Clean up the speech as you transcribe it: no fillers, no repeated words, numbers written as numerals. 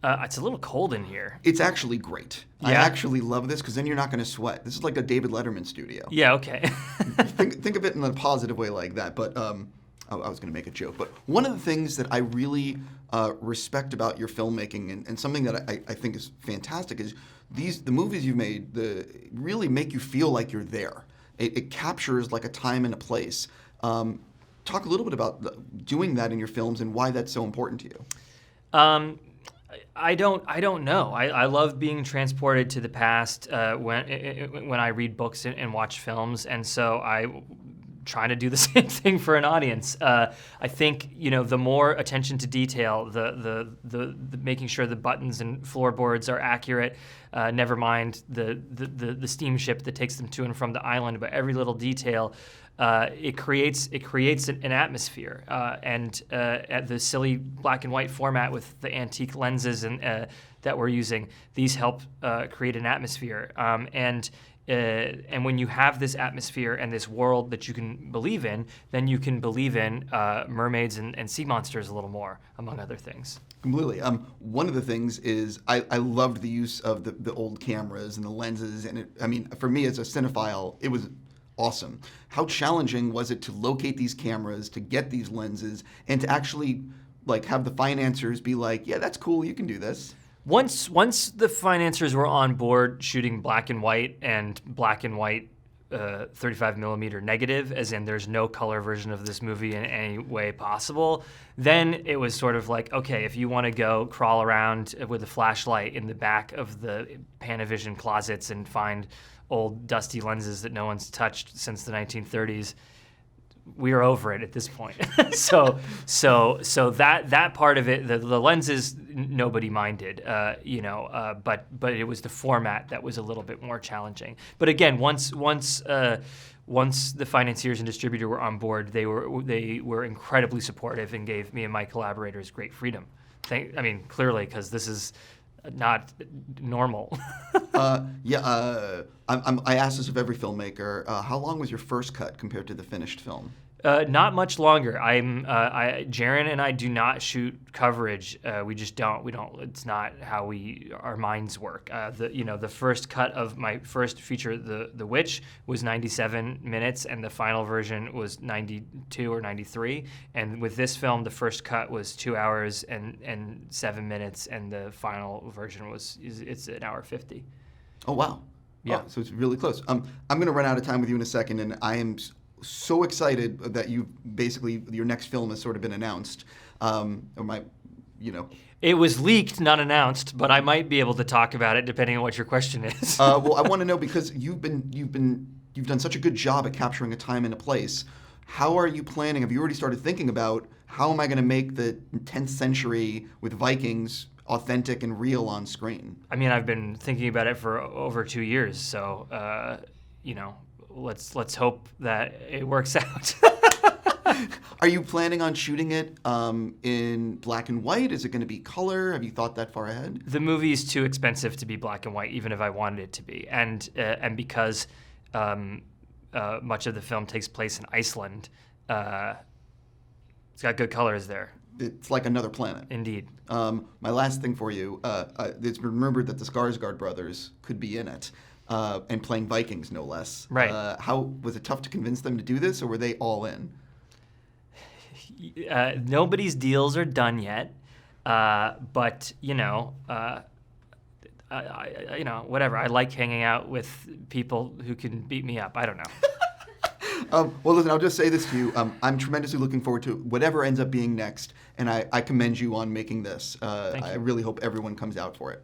It's a little cold in here. It's actually great. Yeah? I actually love this because then you're not going to sweat. This is like a David Letterman studio. Yeah, okay. think of it in a positive way like that. But I was going to make a joke. But one of the things that I really respect about your filmmaking and something that I think is fantastic is the movies you've made really make you feel like you're there. It captures like a time and a place. Talk a little bit about doing that in your films and why that's so important to you. I don't know. I love being transported to the past when I read books and watch films, and so I try to do the same thing for an audience. I think the more attention to detail, the making sure the buttons and floorboards are accurate. Never mind the steamship that takes them to and from the island, but every little detail. It creates an atmosphere, and at the silly black and white format with the antique lenses and that we're using, these help create an atmosphere. And when you have this atmosphere and this world that you can believe in, then you can believe in mermaids and sea monsters a little more, among other things. Completely. One of the things is I loved the use of the old cameras and the lenses, and for me as a cinephile, it was awesome. How challenging was it to locate these cameras, to get these lenses, and to actually have the financiers be like, yeah, that's cool, you can do this? Once the financiers were on board shooting black and white 35 millimeter negative, as in there's no color version of this movie in any way possible, then it was sort of like, okay, if you want to go crawl around with a flashlight in the back of the Panavision closets and find old dusty lenses that no one's touched since the 1930s, we are over it at this point. so that part of it, the lenses, nobody minded, but it was the format that was a little bit more challenging. But again, once the financiers and distributor were on board, they were incredibly supportive and gave me and my collaborators great freedom. Clearly, because this is not normal. I ask this of every filmmaker. How long was your first cut compared to the finished film? Not much longer. Jaron and I do not shoot coverage. We just don't. We don't. It's not how our minds work. The first cut of my first feature, The Witch, was 97 minutes, and the final version was 92 or 93. And with this film, the first cut was 2 hours and 7 minutes, and the final version it's an hour 50. Oh wow. Yeah. Oh, so it's really close. I'm going to run out of time with you in a second, and I am so excited that your next film has sort of been announced. It was leaked, not announced, but I might be able to talk about it depending on what your question is. Well, I want to know, because you've done such a good job at capturing a time and a place. How are you planning? Have you already started thinking about how am I going to make the 10th century with Vikings authentic and real on screen? I've been thinking about it for over 2 years, so let's hope that it works out. Are you planning on shooting it in black and white? Is it going to be color? Have you thought that far ahead? The movie is too expensive to be black and white, even if I wanted it to be, and because much of the film takes place in Iceland, it's got good colors there. It's like another planet. Indeed. My last thing for you, it's been rumored that the Skarsgård brothers could be in it, and playing Vikings, no less. Right. How was it tough to convince them to do this, or were they all in? Nobody's deals are done yet, but whatever. I like hanging out with people who can beat me up. I don't know. Well, listen, I'll just say this to you. I'm tremendously looking forward to whatever ends up being next, and I commend you on making this. Thank you. I really hope everyone comes out for it.